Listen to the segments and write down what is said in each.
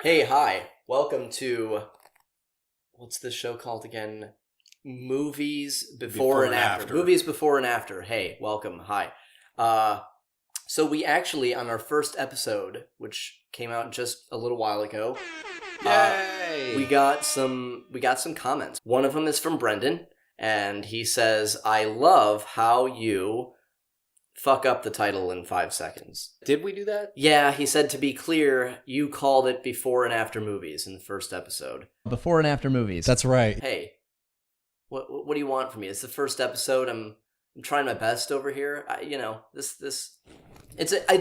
Hey, hi. Welcome to, what's this show called again? Movies Before and After. Movies Before and After. Hey, welcome. Hi. So we actually, on our first episode, which came out just a little while ago, Yay! we got some comments. One of them is from Brendan, and he says, I love how you fuck up the title in 5 seconds. Did we do that? Yeah, he said, to be clear, you called it Before and After Movies in the first episode. Before and After Movies. That's right. Hey, what do you want from me? It's the first episode. I'm trying my best over here. It's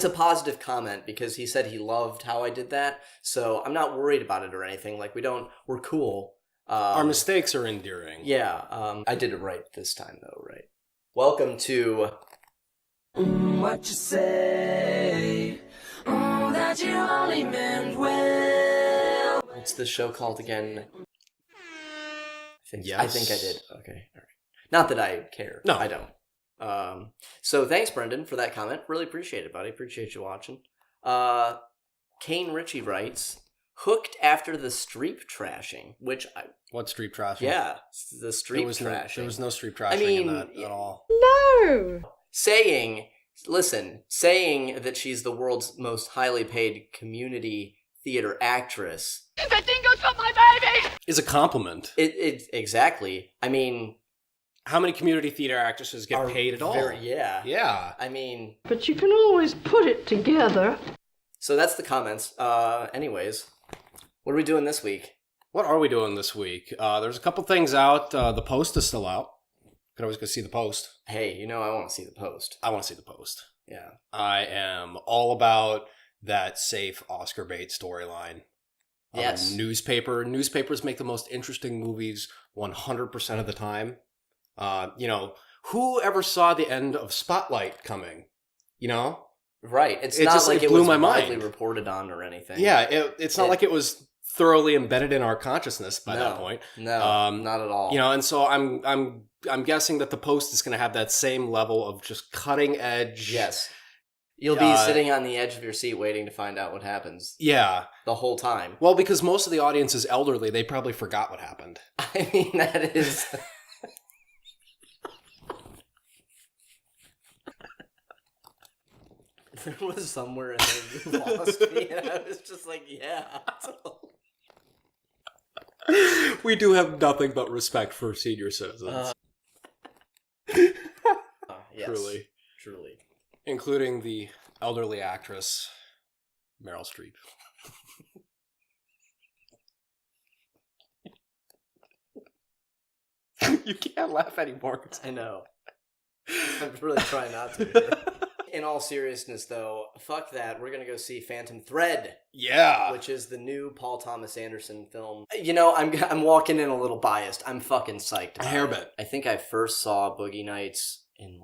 a positive comment because he said he loved how I did that. So I'm not worried about it or anything. Like we're cool. Our mistakes are endearing. Yeah, I did it right this time though, right? Welcome to What you say? That you only meant well. what's this show called again? Yes. I think I did. Okay, all right. Not that I care. No. I don't. So thanks, Brendan, for that comment. Really appreciate it, buddy. Appreciate you watching. Kane Ritchie writes, hooked after the streep trashing, which What street trashing? yeah, the streep trashing. There was no street trashing in that at all. No! saying that she's the world's most highly paid community theater actress. The dingo took my baby! Is a compliment. It exactly. I mean, How many community theater actresses get paid at all? Yeah. Yeah. I mean, But you can always put it together. so that's the comments. Anyways, what are we doing this week? What are we doing this week? There's a couple things out. The Post is still out. Could always go see the Post. Hey, I want to see the Post. I want to see the Post. Yeah. I am all about that safe Oscar bait storyline. Yes. Newspapers make the most interesting movies 100% of the time. Who ever saw the end of Spotlight coming? Right. It's It not just, like it it blew was my widely mind. reported on or anything. Yeah, it's not like it was thoroughly embedded in our consciousness by that point. No, not at all. And so I'm guessing that the Post is going to have that same level of just cutting edge. Yes. You'll be sitting on the edge of your seat waiting to find out what happens. Yeah. The whole time. Well, because most of the audience is elderly, they probably forgot what happened. I mean, that is... There was somewhere in there you lost me, and I was just like, yeah. We do have nothing but respect for senior citizens. Yes. Truly. Including the elderly actress, Meryl Streep. You can't laugh anymore. I know. I'm really trying not to here. In all seriousness, though, fuck that. We're gonna go see Phantom Thread. Yeah. Which is the new Paul Thomas Anderson film. I'm walking in a little biased. I'm fucking psyched about A hair it. bit. I think I first saw Boogie Nights in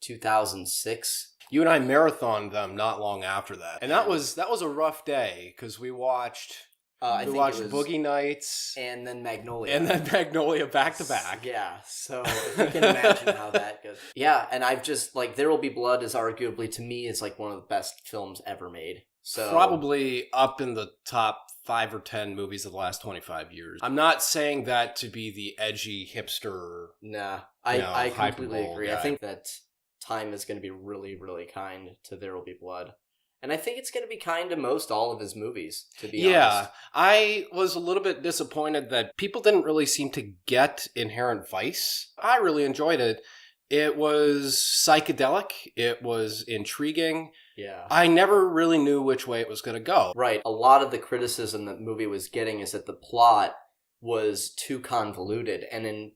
2006. You and I marathoned them not long after that. And that was a rough day, because we watched Boogie Nights. And then Magnolia. And then Magnolia back to back. Yeah, so you can imagine how that goes. Yeah, and I've just, There Will Be Blood is arguably, to me, it's one of the best films ever made. So Probably up in the top 5 or 10 movies of the last 25 years. I'm not saying that to be the edgy hipster. Nah, I completely hyperbole agree. guy. I think that time is going to be really, really kind to There Will Be Blood. And I think it's going to be kind to most all of his movies, to be honest. I was a little bit disappointed that people didn't really seem to get Inherent Vice. I really enjoyed it. It was psychedelic. It was intriguing. Yeah. I never really knew which way it was going to go. Right. A lot of the criticism that the movie was getting is that the plot was too convoluted. And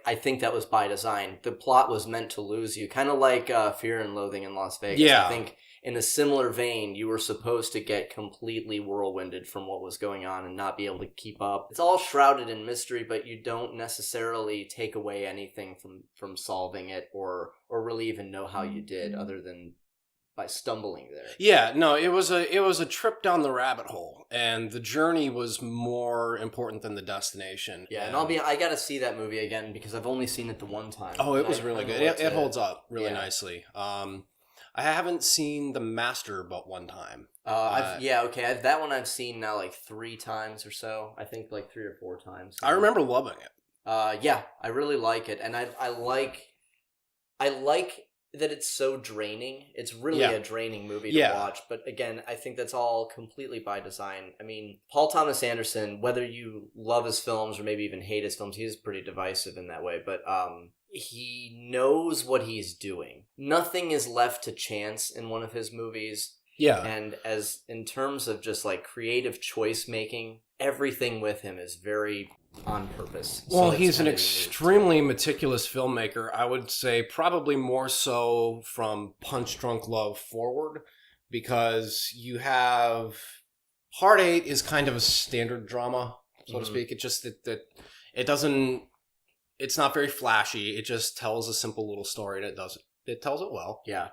I think that was by design. The plot was meant to lose you. Kind of like Fear and Loathing in Las Vegas. Yeah. I think in a similar vein, you were supposed to get completely whirlwinded from what was going on and not be able to keep up. It's all shrouded in mystery, but you don't necessarily take away anything from solving it or really even know how you did, other than by stumbling there. Yeah, no, it was a trip down the rabbit hole, and the journey was more important than the destination. Yeah, and I gotta see that movie again because I've only seen it the one time. Oh, it was really good. It holds up really Yeah. nicely. I haven't seen The Master but one time. That one I've seen now like 3 times or so. I think like 3 or 4 times. I remember loving it. Yeah, I really like it, and I like that it's so draining. It's really a draining movie to watch, but again, I think that's all completely by design. I mean, Paul Thomas Anderson, whether you love his films or maybe even hate his films, he is pretty divisive in that way, but he knows what he's doing. Nothing is left to chance in one of his movies. Yeah. And as in terms of just like creative choice making, everything with him is very on purpose. Well, he's an extremely meticulous filmmaker. I would say probably more so from Punch Drunk Love forward, because you have Hard Eight is kind of a standard drama, so to speak. It just that it doesn't. It's not very flashy. It just tells a simple little story, and it tells it well. Yeah.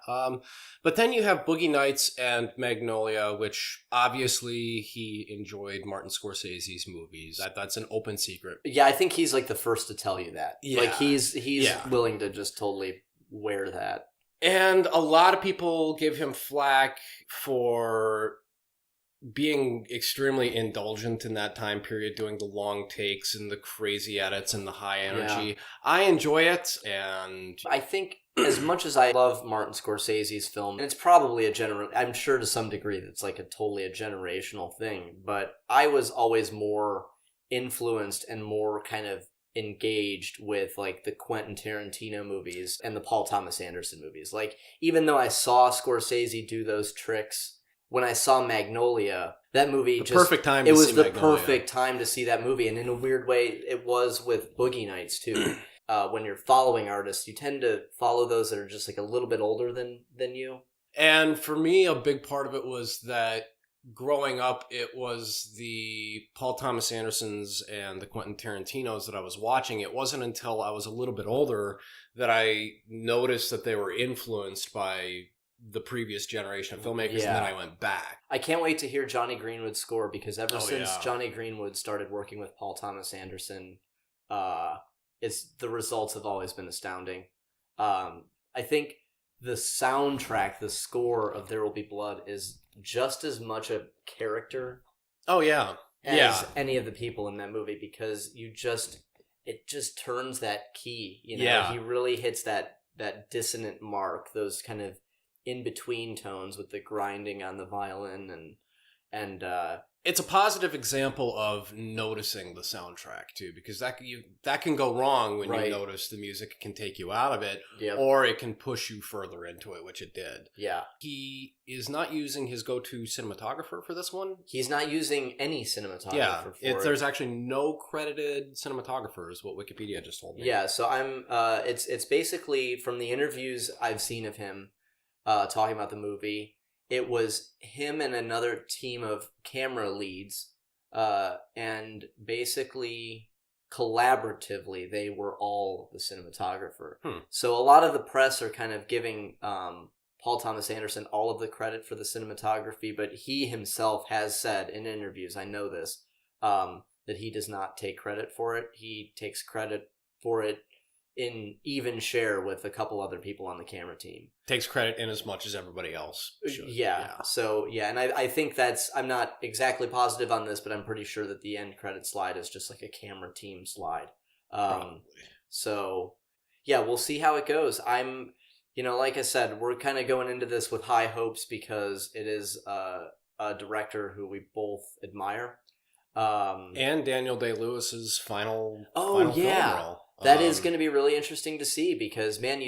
But then you have Boogie Nights and Magnolia, which obviously he enjoyed Martin Scorsese's movies. That's an open secret. Yeah, I think he's like the first to tell you that. Yeah. Like he's willing to just totally wear that. And a lot of people give him flack for being extremely indulgent in that time period, doing the long takes and the crazy edits and the high energy. Yeah. I enjoy it, and I think as much as I love Martin Scorsese's film, and it's probably I'm sure to some degree that's like totally a generational thing, but I was always more influenced and more kind of engaged with like the Quentin Tarantino movies and the Paul Thomas Anderson movies. Like, even though I saw Scorsese do those tricks, when I saw Magnolia, that movie perfect time. It was the perfect time to see that movie, and in a weird way, it was with Boogie Nights too. When you're following artists, you tend to follow those that are just like a little bit older than you. And for me, a big part of it was that growing up, it was the Paul Thomas Andersons and the Quentin Tarantinos that I was watching. It wasn't until I was a little bit older that I noticed that they were influenced by the previous generation of filmmakers, and then I went back. I can't wait to hear Jonny Greenwood's score, because ever since Jonny Greenwood started working with Paul Thomas Anderson, the results have always been astounding. I think the soundtrack, the score of There Will Be Blood is just as much a character as any of the people in that movie, because it just turns that key. He really hits that dissonant mark, those kind of in-between tones with the grinding on the violin, and it's a positive example of noticing the soundtrack too, because that can go wrong when you notice the music can take you out of it, or it can push you further into it, which it did. Yeah. He is not using his go-to cinematographer for this one. He's not using any cinematographer for it. There's actually no credited cinematographers, what Wikipedia just told me. Yeah, so it's basically, from the interviews I've seen of him talking about the movie, it was him and another team of camera leads, and basically collaboratively they were all the cinematographer. So a lot of the press are kind of giving Paul Thomas Anderson all of the credit for the cinematography, but he himself has said in interviews, I know this, that he does not take credit for it. He takes credit for it in even share with a couple other people on the camera team. Takes credit in as much as everybody else should. Yeah. So, and I think I'm not exactly positive on this, but I'm pretty sure that the end credit slide is just like a camera team slide. So, we'll see how it goes. I'm, like I said, we're kind of going into this with high hopes, because it is a director who we both admire. And Daniel Day-Lewis's final film role. That is going to be really interesting to see, because, man,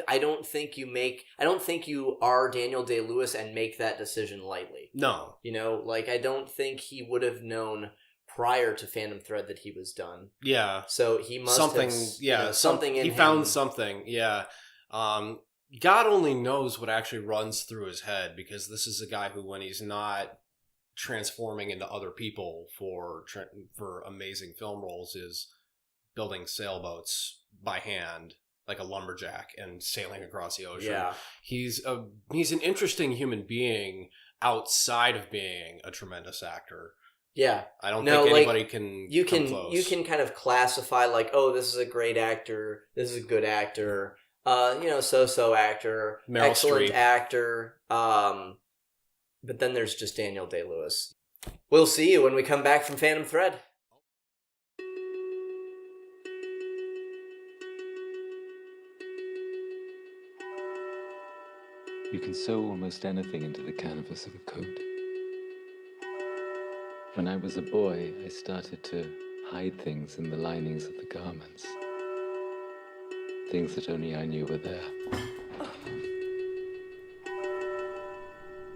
I don't think you are Daniel Day-Lewis and make that decision lightly. No. I don't think he would have known prior to Phantom Thread that he was done. Yeah. So he must have something in him. He found something, yeah. God only knows what actually runs through his head, because this is a guy who, when he's not transforming into other people for amazing film roles, is building sailboats by hand like a lumberjack and sailing across the ocean. Yeah. He's an interesting human being outside of being a tremendous actor. Yeah. I don't think anybody can come close. You can kind of classify like, oh, this is a great actor, this is a good actor, so-so actor, Meryl excellent Streep. actor, But then there's just Daniel Day-Lewis. We'll see you when we come back from Phantom Thread. You can sew almost anything into the canvas of a coat. When I was a boy, I started to hide things in the linings of the garments. Things that only I knew were there.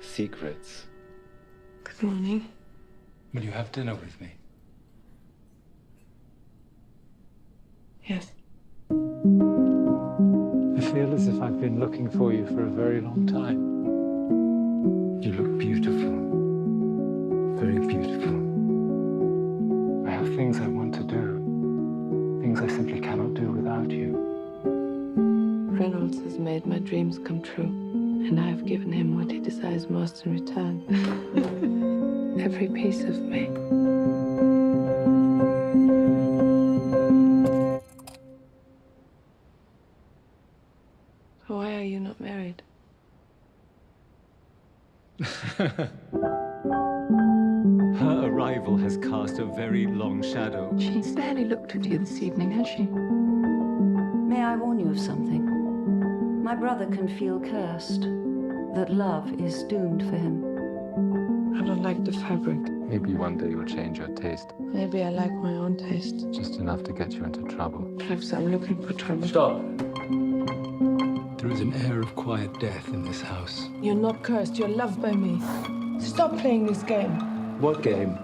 Secrets. Good morning. Will you have dinner with me? Yes. I feel as if I've been looking for you for a very long time. You look beautiful. Very beautiful. I have things I want to do. Things I simply cannot do without you. Reynolds has made my dreams come true, and I have given him what he desires most in return. Every piece of me. Why are you not married? Her arrival has cast a very long shadow. She's barely looked at you this evening, has she? May I warn you of something? My brother can feel cursed, that love is doomed for him. I don't like the fabric. Maybe one day you'll change your taste. Maybe I like my own taste. Just enough to get you into trouble. Perhaps I'm looking for trouble. Stop. There is an air of quiet death in this house. You're not cursed, you're loved by me. Stop playing this game. What game?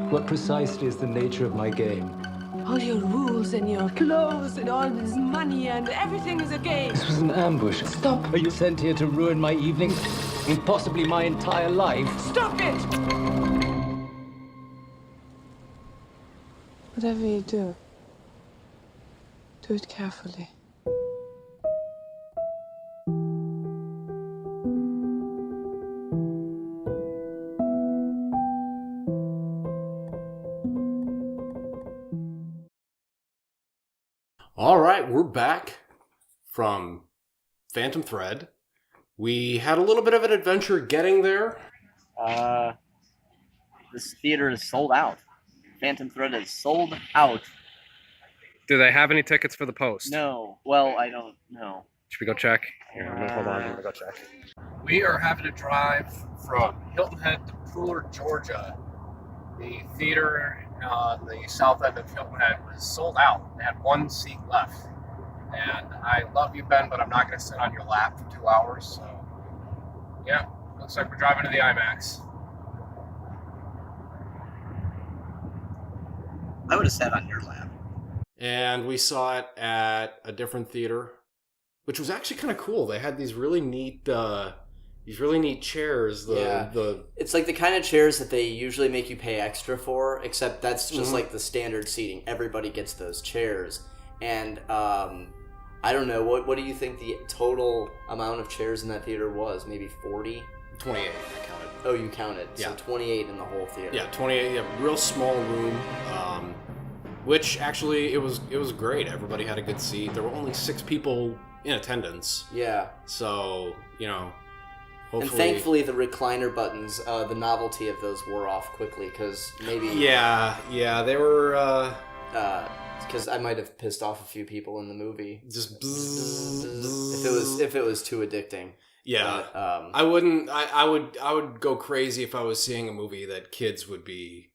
What precisely is the nature of my game? All your rules and your clothes and all this money and everything is a game. This was an ambush. Stop. Are you sent here to ruin my evening? And possibly my entire life? Stop it! Whatever you do it carefully. All right, we're back from Phantom Thread. We had a little bit of an adventure getting there. This theater is sold out. Phantom Thread is sold out. Do they have any tickets for the post? No. Well, I don't know. Should we go check? Here, hold on. I'm gonna go check. We are having to drive from Hilton Head to Pooler, Georgia. The theater on the south end of Hilton Head was sold out. They had one seat left. And I love you, Ben, but I'm not going to sit on your lap for 2 hours. So, yeah, looks like we're driving to the IMAX. I would have sat on your lap. And we saw it at a different theater, which was actually kind of cool. They had these really neat chairs. It's like the kind of chairs that they usually make you pay extra for, except that's just like the standard seating. Everybody gets those chairs. And I don't know, what do you think the total amount of chairs in that theater was? Maybe 40? 28, I counted. Oh, you counted. Yeah. So 28 in the whole theater. Yeah, 28, real small room. Which actually, it was great. Everybody had a good seat. There were only 6 people in attendance. Yeah. So, hopefully... And thankfully, the recliner buttons, the novelty of those wore off quickly, because maybe... Yeah, they were... Because I might have pissed off a few people in the movie. Just... If it was too addicting. Yeah. But, I wouldn't... I would go crazy if I was seeing a movie that kids would be...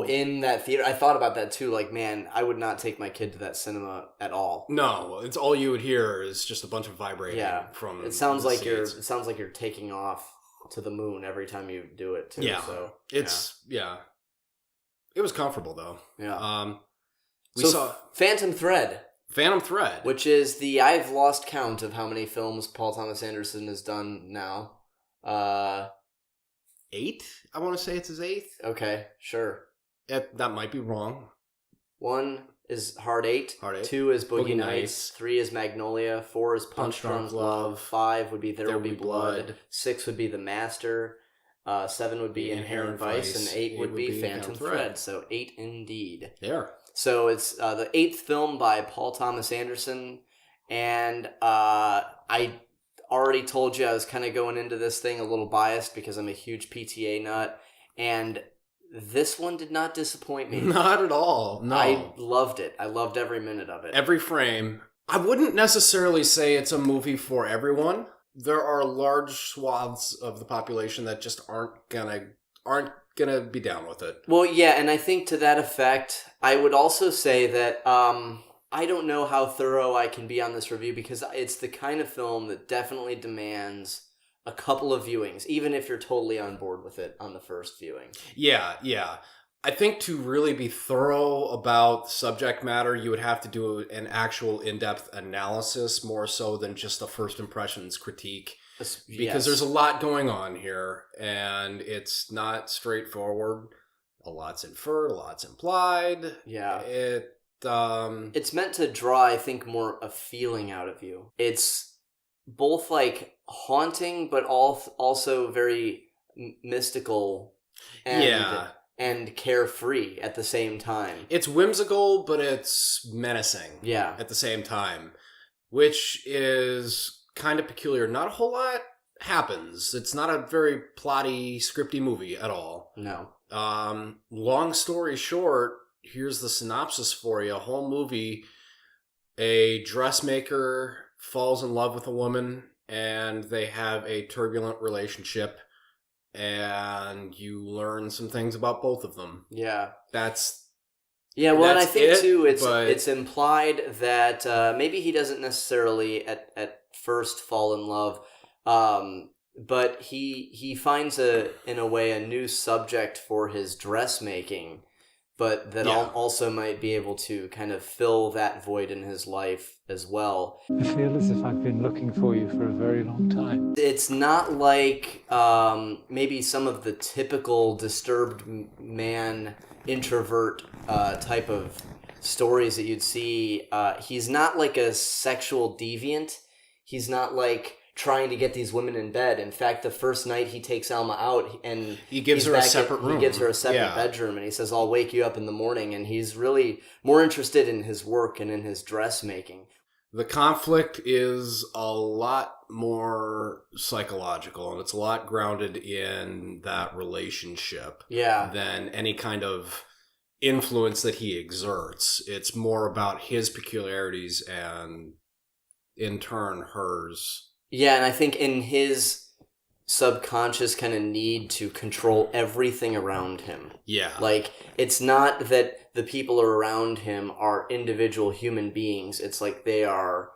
in that theater? I thought about that too. Like, man, I would not take my kid to that cinema at all. No, it's all you would hear is just a bunch of vibrating from. It sounds like seats. It sounds like you're taking off to the moon every time you do it too. Yeah, so It was comfortable though. Yeah. We saw Phantom Thread, which is I've lost count of how many films Paul Thomas Anderson has done now. 8? I want to say it's his 8th. Okay, sure. That might be wrong. 1 is Hard 8. 2 is Boogie Nights. 3 is Magnolia. 4 is Punch Drunk Love. 5 would be There Will Be Blood. 6 would be The Master. 7 would be Inherent Vice. And 8 would be Phantom Thread. So 8 indeed. Yeah. So it's the 8th film by Paul Thomas Anderson. And already told you I was kind of going into this thing a little biased because I'm a huge PTA nut, and this one did not disappoint me. Not at all. No. I loved it. I loved every minute of it. Every frame. I wouldn't necessarily say it's a movie for everyone. There are large swaths of the population that just aren't gonna be down with it. Well, yeah, and I think to that effect, I would also say that I don't know how thorough I can be on this review because it's the kind of film that definitely demands a couple of viewings, even if you're totally on board with it on the first viewing. Yeah. I think to really be thorough about subject matter, you would have to do an actual in-depth analysis more so than just a first impressions critique. Because there's a lot going on here, and it's not straightforward. A lot's inferred, a lot's implied. Yeah. It's meant to draw, I think, more a feeling out of you. It's both like haunting, but also very mystical and carefree at the same time. It's whimsical, but it's menacing. Yeah. At the same time, which is kind of peculiar. Not a whole lot happens. It's not a very plotty, scripty movie at all. No. Long story short, here's the synopsis for you. A whole movie, a dressmaker falls in love with a woman, and they have a turbulent relationship, and you learn some things about both of them. Yeah. Yeah, well, and I think, too, it's implied that maybe he doesn't necessarily at first fall in love, but he finds, in a way, a new subject for his dressmaking, but that also might be able to kind of fill that void in his life as well. I feel as if I've been looking for you for a very long time. It's not like maybe some of the typical disturbed man introvert type of stories that you'd see. He's not like a sexual deviant. He's not like trying to get these women in bed. In fact, the first night he takes Alma out and he gives her a separate room. He gives her a separate bedroom, and he says, "I'll wake you up in the morning." And he's really more interested in his work and in his dressmaking. The conflict is a lot more psychological, and it's a lot grounded in that relationship than any kind of influence that he exerts. It's more about his peculiarities and, in turn, hers. Yeah, and I think in his subconscious kind of need to control everything around him. Yeah. Like, it's not that the people around him are individual human beings. It's like they are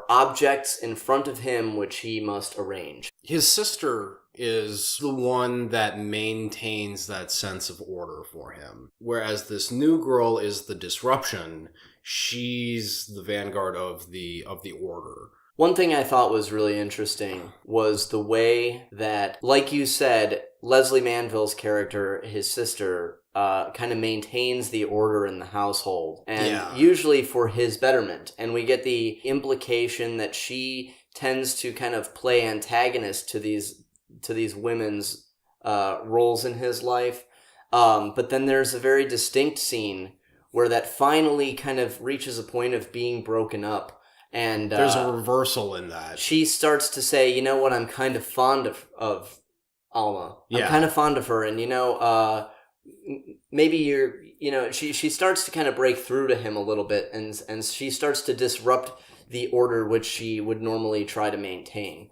objects in front of him which he must arrange. His sister is the one that maintains that sense of order for him. Whereas this new girl is the disruption. She's the vanguard of the order. One thing I thought was really interesting was the way that, like you said, Lesley Manville's character, his sister, kind of maintains the order in the household, and usually for his betterment. And we get the implication that she tends to kind of play antagonist to these women's roles in his life. But then there's a very distinct scene where that finally kind of reaches a point of being broken up. And there's a reversal in that. She starts to say, "You know what? I'm kind of fond of Alma. I'm kind of fond of her, and maybe you're." She starts to kind of break through to him a little bit, and she starts to disrupt the order which she would normally try to maintain.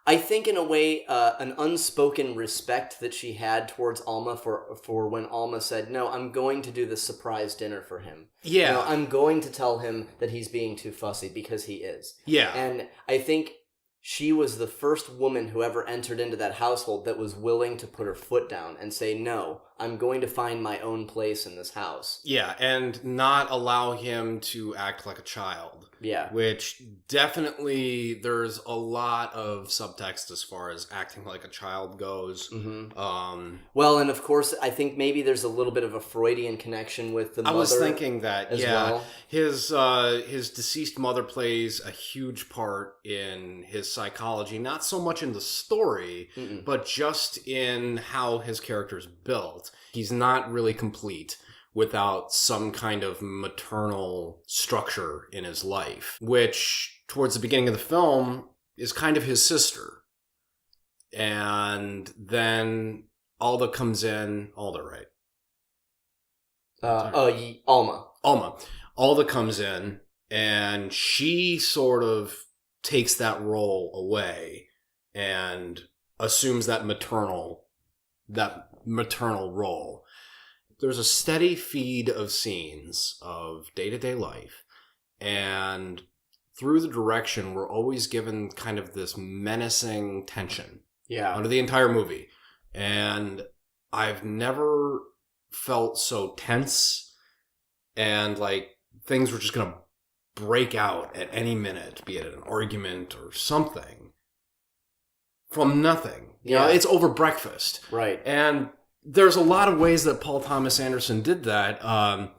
I think, in a way, an unspoken respect that she had towards Alma for when Alma said, "No, I'm going to do this surprise dinner for him. Yeah, I'm going to tell him that he's being too fussy," because he is. Yeah, and I think she was the first woman who ever entered into that household that was willing to put her foot down and say, "No, I'm going to find my own place in this house." Yeah, and not allow him to act like a child. Yeah. Which definitely there's a lot of subtext as far as acting like a child goes. Mm-hmm. Well, and of course, I think maybe there's a little bit of a Freudian connection with the mother. I was thinking that, well. His deceased mother plays a huge part in his psychology, not so much in the story, but just in how his character's built. He's not really complete without some kind of maternal structure in his life, which towards the beginning of the film, is kind of his sister. And then Alda comes in. Alda, right? Alma. Alda comes in, and she sort of takes that role away and assumes that maternal role. There's a steady feed of scenes of day-to-day life, and through the direction, we're always given kind of this menacing tension under the entire movie. And I've never felt so tense and like things were just going to break out at any minute, be it an argument or something, from nothing. You know, it's over breakfast. Right. And there's a lot of ways that Paul Thomas Anderson did that.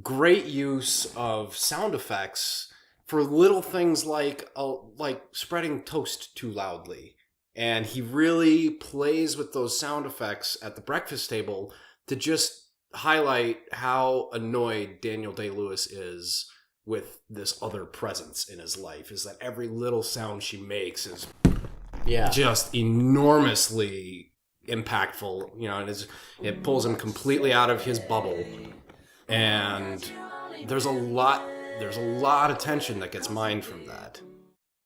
Great use of sound effects for little things like spreading toast too loudly. And he really plays with those sound effects at the breakfast table to just highlight how annoyed Daniel Day-Lewis is with this other presence in his life, is that every little sound she makes is just enormously impactful, you know, and it pulls him completely out of his bubble. And there's a lot of tension that gets mined from that.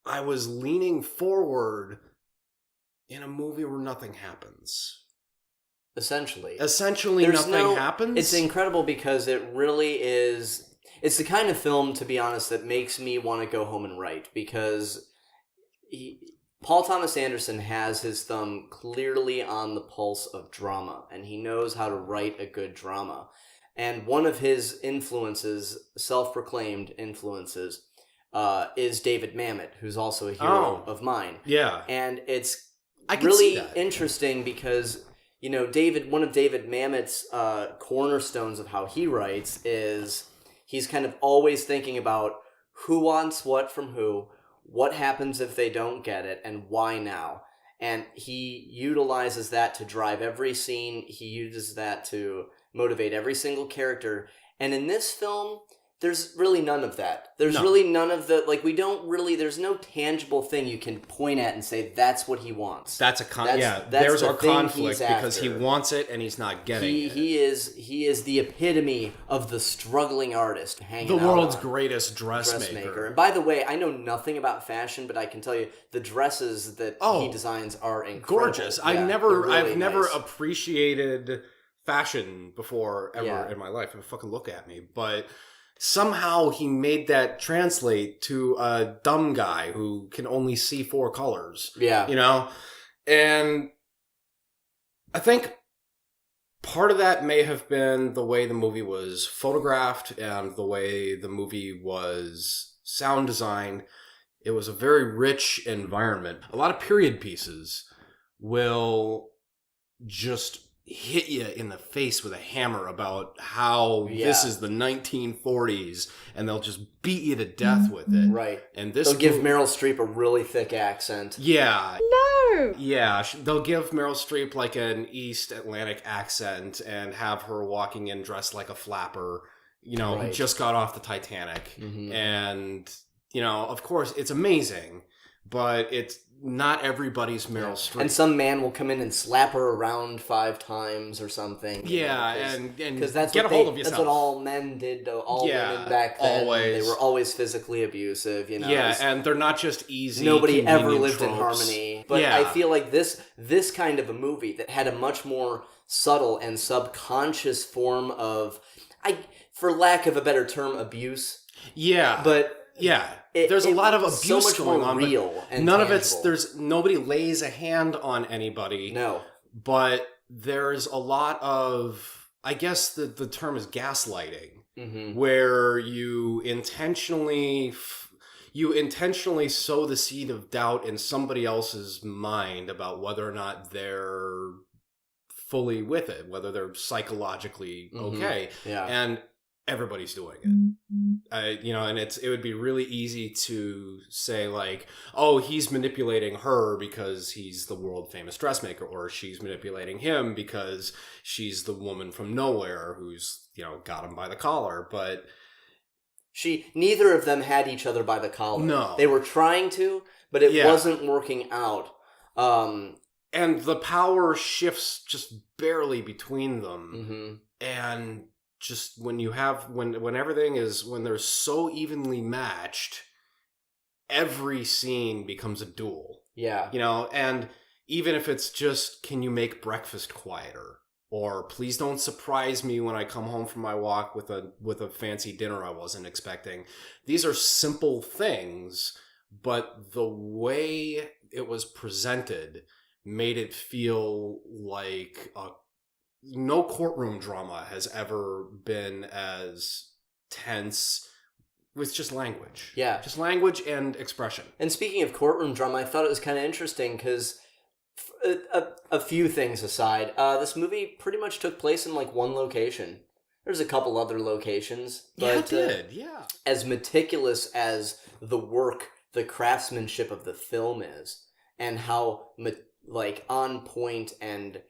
I was leaning forward in a movie where nothing happens. Essentially nothing happens. It's incredible because it really is. It's the kind of film, to be honest, that makes me want to go home and write, because Paul Thomas Anderson has his thumb clearly on the pulse of drama, and he knows how to write a good drama. And one of his influences, self-proclaimed influences, is David Mamet, who's also a hero of mine. Yeah. And it's really interesting because, you know, one of David Mamet's cornerstones of how he writes is he's kind of always thinking about who wants what from who, what happens if they don't get it, and why now. And he utilizes that to drive every scene. He uses that to motivate every single character. And in this film, there's really none of that. There's really none of the, like, there's no tangible thing you can point at and say, that's what he wants. There's our conflict because he wants it and he's not getting it. He is the epitome of the struggling artist hanging out. The world's greatest dressmaker. And by the way, I know nothing about fashion, but I can tell you the dresses that he designs are incredible. Gorgeous. I've never appreciated fashion before ever in my life. Fucking look at me. But somehow he made that translate to a dumb guy who can only see 4 colors. Yeah. You know? And I think part of that may have been the way the movie was photographed and the way the movie was sound designed. It was a very rich environment. A lot of period pieces will just hit you in the face with a hammer about how this is the 1940s, and they'll just beat you to death with it. Right. And they'll give Meryl Streep a really thick accent. Yeah. No! Yeah, they'll give Meryl Streep like an East Atlantic accent and have her walking in dressed like a flapper, you know, who just got off the Titanic. Mm-hmm. And, you know, of course, it's amazing, but it's not everybody's Meryl Streep. And some man will come in and slap her around 5 times or something. Yeah, and because that's get a hold of yourself. That's what all men did. All women back then. Always. They were always physically abusive. You know. Yeah, and they're not just easy. Nobody ever lived tropes. in harmony. But I feel like this kind of a movie that had a much more subtle and subconscious form of, for lack of a better term, abuse. Yeah, but. Yeah, there's a lot of abuse so much going on, real and none tangible. of it's, nobody lays a hand on anybody. No. But there's a lot of, I guess the term is gaslighting, where you intentionally sow the seed of doubt in somebody else's mind about whether or not they're fully with it, whether they're psychologically okay. Yeah. And everybody's doing it. You know, and it would be really easy to say like, oh, he's manipulating her because he's the world famous dressmaker, or she's manipulating him because she's the woman from nowhere who's, you know, got him by the collar. But Neither of them had each other by the collar. No. They were trying to, but it Yeah. wasn't working out. And the power shifts just barely between them. Mm-hmm. And just when everything is, when they're so evenly matched, every scene becomes a duel. Yeah. You know, and even if it's just, can you make breakfast quieter? Or please don't surprise me when I come home from my walk with a fancy dinner I wasn't expecting. These are simple things, but the way it was presented made it feel like no courtroom drama has ever been as tense with just language. Yeah. Just language and expression. And speaking of courtroom drama, I thought it was kind of interesting because a few things aside, this movie pretty much took place in like one location. There's a couple other locations. But, yeah, it did. Yeah. As meticulous as the work, the craftsmanship of the film is, and how like on point and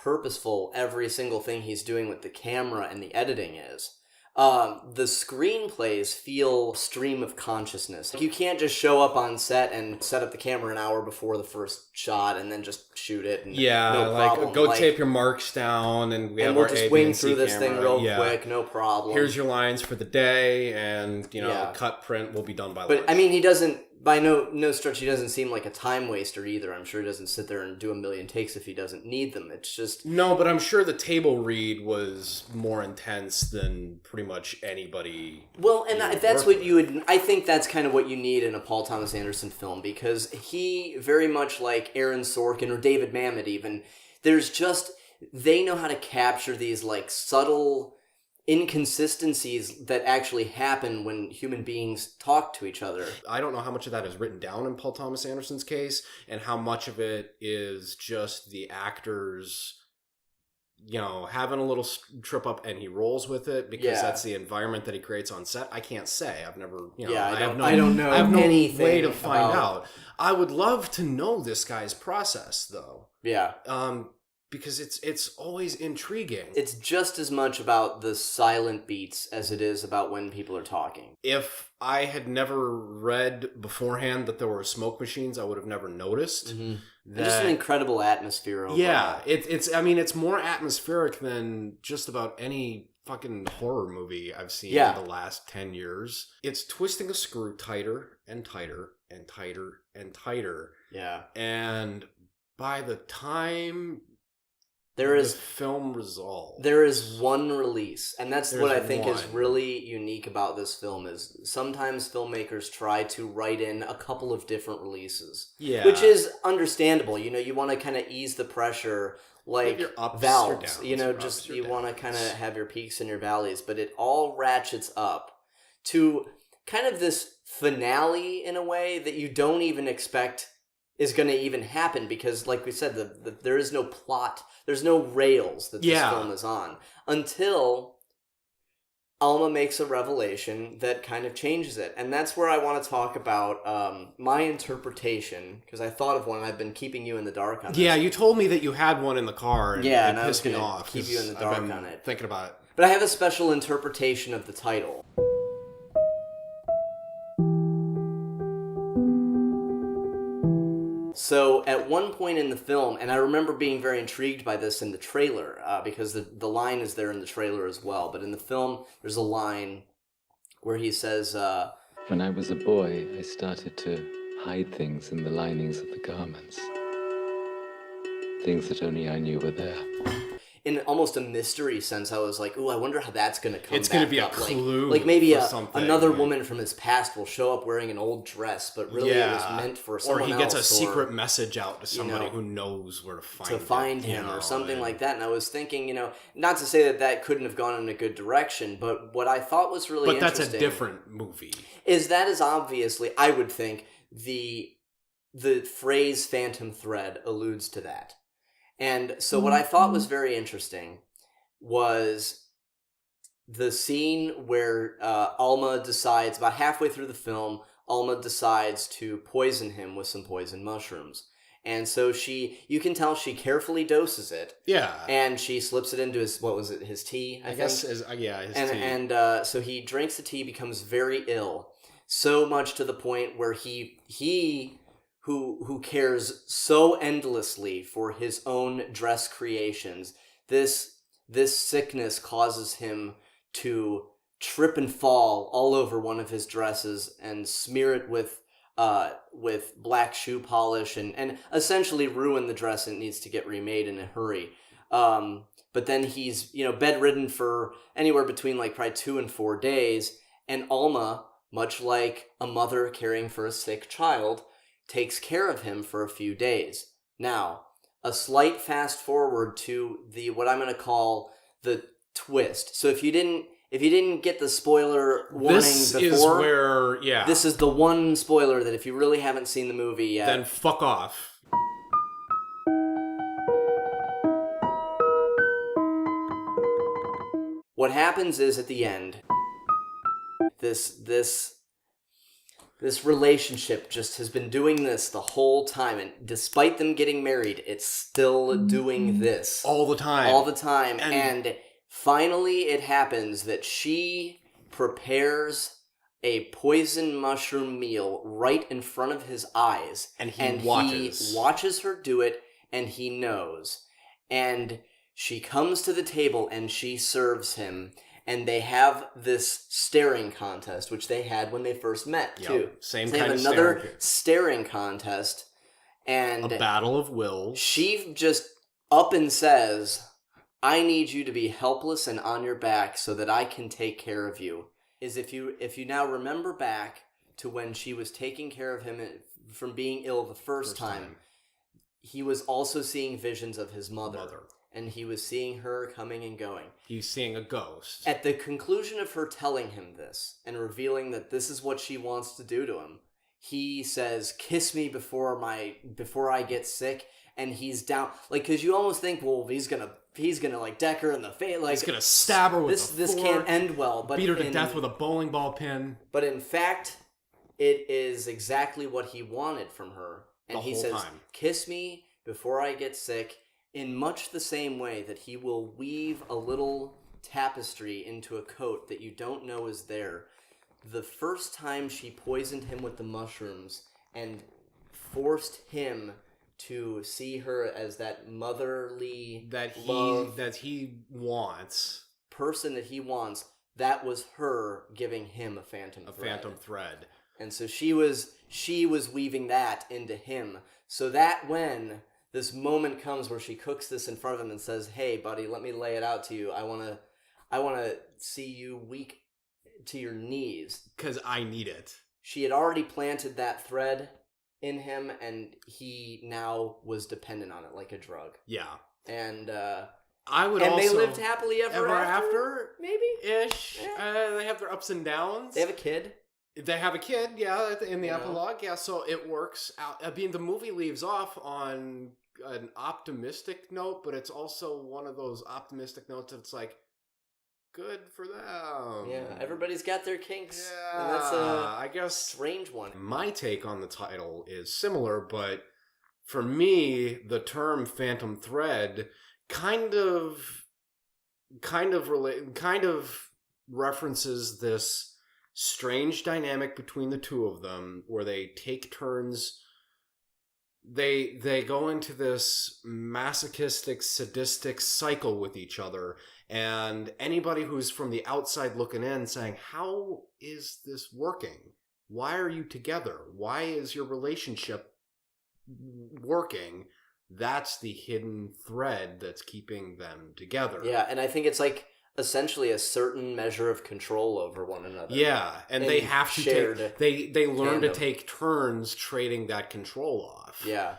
purposeful every single thing he's doing with the camera and the editing is. The screenplays feel stream of consciousness. You can't just show up on set and set up the camera an hour before the first shot and then just shoot it. And no problem. Go tape your marks down and we'll just wing through this thing real quick, no problem. Here's your lines for the day, and cut print will be done by lunch. But I mean, he doesn't. By no stretch, he doesn't seem like a time waster either. I'm sure he doesn't sit there and do a million takes if he doesn't need them. It's just... No, but I'm sure the table read was more intense than pretty much anybody... Well, and that's what you would... I think that's kind of what you need in a Paul Thomas Anderson film, because he, very much like Aaron Sorkin or David Mamet even, there's just... They know how to capture these, like, subtle inconsistencies that actually happen when human beings talk to each other. I don't know how much of that is written down in Paul Thomas Anderson's case, and how much of it is just the actors, having a little trip up and he rolls with it because that's the environment that he creates on set. I can't say. I've never, I don't know. I have no anything way to find out. I would love to know this guy's process, though. Yeah. Because it's always intriguing. It's just as much about the silent beats as it is about when people are talking. If I had never read beforehand that there were smoke machines, I would have never noticed. Mm-hmm. Just an incredible atmosphere overall. Yeah, it's more atmospheric than just about any fucking horror movie I've seen in the last 10 years. It's twisting a screw tighter and tighter and tighter and tighter. Yeah. And by the time... the film resolved. There is one release, and that's what I think is really unique about this film, is sometimes filmmakers try to write in a couple of different releases. Yeah. Which is understandable. You want to kind of ease the pressure, like valves. You want to kind of have your peaks and your valleys, but it all ratchets up to kind of this finale in a way that you don't even expect is going to even happen, because like we said, there is no plot, there's no rails that this film is on, until Alma makes a revelation that kind of changes it. And that's where I want to talk about my interpretation, because I thought of one and I've been keeping you in the dark on it. Yeah, you told me that you had one in the car, and and it pissed me off. I was going to keep you in the dark on it. Thinking about it. But I have a special interpretation of the title. So at one point in the film, and I remember being very intrigued by this in the trailer, because the line is there in the trailer as well, but in the film there's a line where he says... When I was a boy, I started to hide things in the linings of the garments. Things that only I knew were there. In almost a mystery sense, I was like, ooh, I wonder how that's going to come back. It's going to be a clue. Like maybe another woman from his past will show up wearing an old dress, but really it was meant for someone else. Or he gets a secret message out to somebody who knows where to find him or something like that. And I was thinking, not to say that couldn't have gone in a good direction, but what I thought was really interesting... But that's a different movie. ...is obviously, I would think, the phrase phantom thread alludes to that. And so what I thought was very interesting was the scene where Alma decides, about halfway through the film, Alma decides to poison him with some poison mushrooms. And so you can tell she carefully doses it. Yeah. And she slips it into his tea, I guess, think? his and, tea. And so he drinks the tea, becomes very ill. So much to the point where he who cares so endlessly for his own dress creations, this sickness causes him to trip and fall all over one of his dresses and smear it with black shoe polish and essentially ruin the dress, and it needs to get remade in a hurry. But then he's, bedridden for anywhere between probably 2 and 4 days, and Alma, much like a mother caring for a sick child, takes care of him for a few days. Now, a slight fast forward to what I'm going to call the twist. So if you didn't get the spoiler warning this before, is where, yeah, this is the one spoiler that if you really haven't seen the movie yet, then fuck off. What happens is at the end, this relationship just has been doing this the whole time, and despite them getting married, it's still doing this all the time. And finally it happens that she prepares a poison mushroom meal right in front of his eyes, and he watches her do it, and he knows. And she comes to the table and she serves him, and they have this staring contest, which they had when they first met, too. Same so kind of another staring contest, and a battle of wills. She just up and says, "I need you to be helpless and on your back so that I can take care of you." If you now remember back to when she was taking care of him from being ill the first time, he was also seeing visions of his mother. And he was seeing her coming and going. He's seeing a ghost. At the conclusion of her telling him this and revealing that this is what she wants to do to him, he says, "Kiss me before I get sick." And he's down, because you almost think, well, he's gonna deck her in the face, he's gonna stab her with a fork. This can't end well, but beat her to death with a bowling ball pin. But in fact, it is exactly what he wanted from her, and he says, "Kiss me before I get sick." In much the same way that he will weave a little tapestry into a coat that you don't know is there. The first time she poisoned him with the mushrooms and forced him to see her as that motherly that he wants, person that he wants, that was her giving him a phantom thread. And so she was weaving that into him, so that when this moment comes where she cooks this in front of him and says, "Hey, buddy, let me lay it out to you. I want to see you weak to your knees. Because I need it." She had already planted that thread in him, and he now was dependent on it like a drug. Yeah. And they lived happily ever after? Maybe? Ish. Yeah. They have their ups and downs. They have a kid. They have a kid, yeah, in the epilogue, yeah, so it works out. I mean, the movie leaves off on an optimistic note, but it's also one of those optimistic notes that's good for them. Yeah, everybody's got their kinks. Yeah, and that's I guess strange one. My take on the title is similar, but for me, the term Phantom Thread kind of references this strange dynamic between the two of them, where they take turns. They go into this masochistic, sadistic cycle with each other, and anybody who's from the outside looking in saying, "How is this working? Why are you together? Why is your relationship working?" That's the hidden thread that's keeping them together. Yeah, and I think it's essentially a certain measure of control over one another. Yeah, and they have to they learn to take turns trading that control off. Yeah.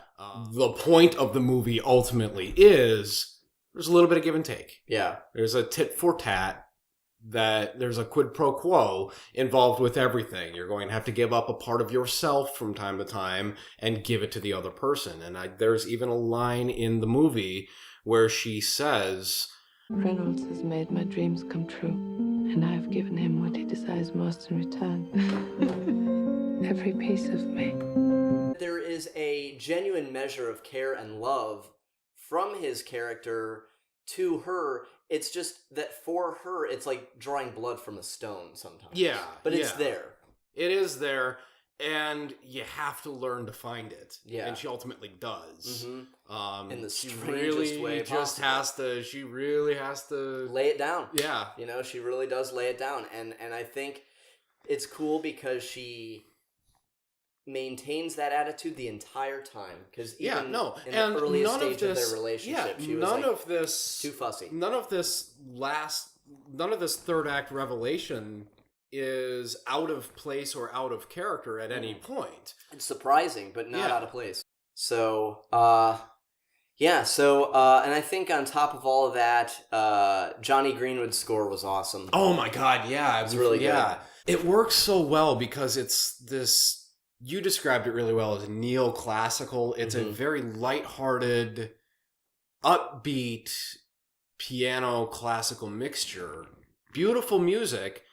The point of the movie ultimately is there's a little bit of give and take. Yeah. There's a tit for tat, that there's a quid pro quo involved with everything. You're going to have to give up a part of yourself from time to time and give it to the other person. And there's even a line in the movie where she says, "Reynolds has made my dreams come true, and I have given him what he desires most in return. Every piece of me. There is a genuine measure of care and love from his character to her. It's just that for her, it's like drawing blood from a stone sometimes. Yeah. But it's there. It is there, and you have to learn to find it. Yeah. And she ultimately does. Mm-hmm. In the she strangest really way just possible. she really has to lay it down. Yeah. You know, she really does lay it down. And I think it's cool because she maintains that attitude the entire time. Because even in the earliest stage of their relationship, she was too fussy. None of this third act revelation is out of place or out of character at any point. It's surprising, but not out of place. So, and I think on top of all of that, Jonny Greenwood's score was awesome. Oh my god, yeah. It was really good. It works so well because it's this, you described it really well as neoclassical. It's a very lighthearted, upbeat piano classical mixture. Beautiful music,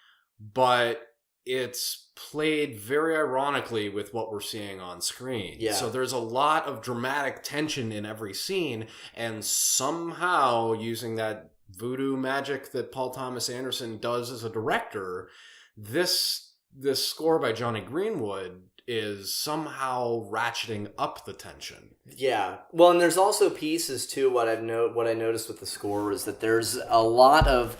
but it's played very ironically with what we're seeing on screen. Yeah. So there's a lot of dramatic tension in every scene, and somehow using that voodoo magic that Paul Thomas Anderson does as a director, this score by Jonny Greenwood is somehow ratcheting up the tension. Yeah. Well, and there's also pieces too. What I noticed with the score is that there are a lot of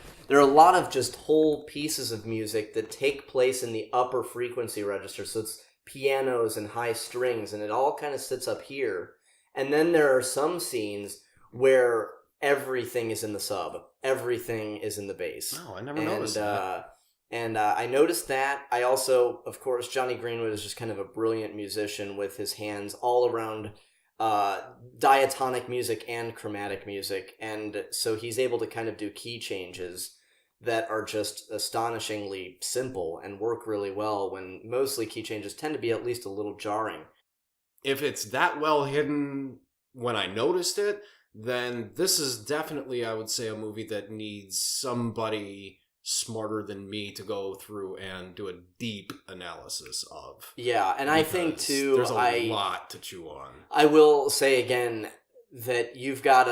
just whole pieces of music that take place in the upper frequency register. So it's pianos and high strings, and it all kind of sits up here. And then there are some scenes where everything is in the sub, everything is in the bass. Oh, I never noticed that. And I noticed that. I also, of course, Jonny Greenwood is just kind of a brilliant musician with his hands all around diatonic music and chromatic music. And so he's able to kind of do key changes that are just astonishingly simple and work really well, when mostly key changes tend to be at least a little jarring. If it's that well hidden when I noticed it, then this is definitely, I would say, a movie that needs somebody smarter than me to go through and do a deep analysis of. Yeah, and I think too, there's a lot to chew on. I will say again that you've got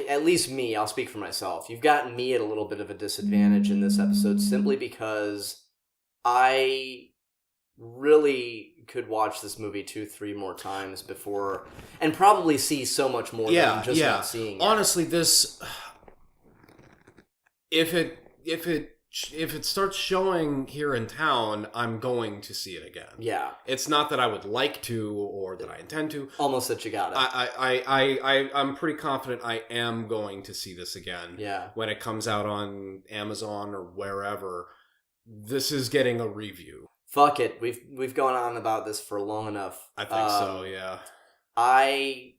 at least me, I'll speak for myself, you've gotten me at a little bit of a disadvantage in this episode simply because I really could watch this movie 2-3 more times before, and probably see so much more than just not seeing it. Honestly, this, if it starts showing here in town, I'm going to see it again. Yeah. It's not that I would like to or that I intend to. Almost that you got it. I'm pretty confident I am going to see this again. Yeah. When it comes out on Amazon or wherever. This is getting a review. Fuck it. We've gone on about this for long enough. I think so, yeah. I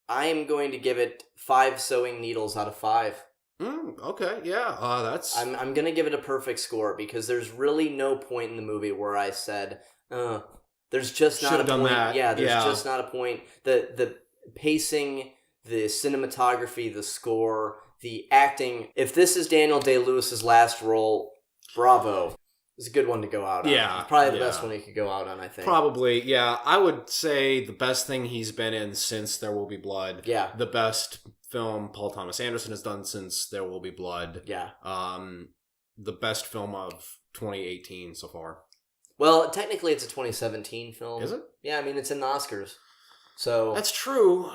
am going to give it 5 sewing needles out of 5. Okay, yeah. That's. I'm gonna give it a perfect score because there's really no point in the movie where I said, there's just not a point. Yeah, there's just not a point. The pacing, the cinematography, the score, the acting. If this is Daniel Day-Lewis's last role, bravo. It's a good one to go out on. Yeah. Probably the best one he could go out on, I think. Probably, yeah. I would say the best thing he's been in since There Will Be Blood. Yeah. The best film Paul Thomas Anderson has done since There Will Be Blood. Yeah. The best film of 2018 so far. Well, technically it's a 2017 film. Is it? Yeah, I mean, it's in the Oscars. So that's true.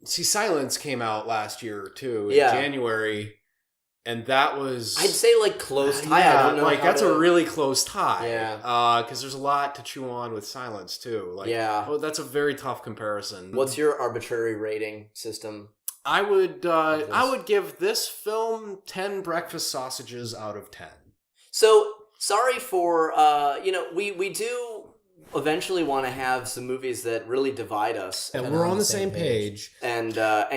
See, Silence came out last year, too, in January. And that was... I'd say, like, close tie. Yeah, I don't know like, that's a really close tie. Yeah. Because there's a lot to chew on with Silence, too. Like, yeah. Oh, that's a very tough comparison. What's your arbitrary rating system? I would give this film 10 breakfast sausages out of 10. So, sorry for... we do eventually want to have some movies that really divide us. And we're on the same page. And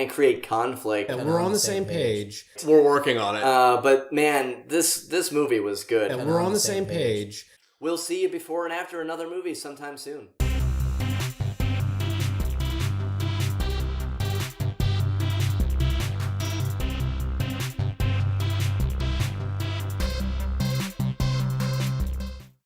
create conflict. And we're on the same page. We're working on it. But man, this movie was good. And we're on the same page. We'll see you before and after another movie sometime soon.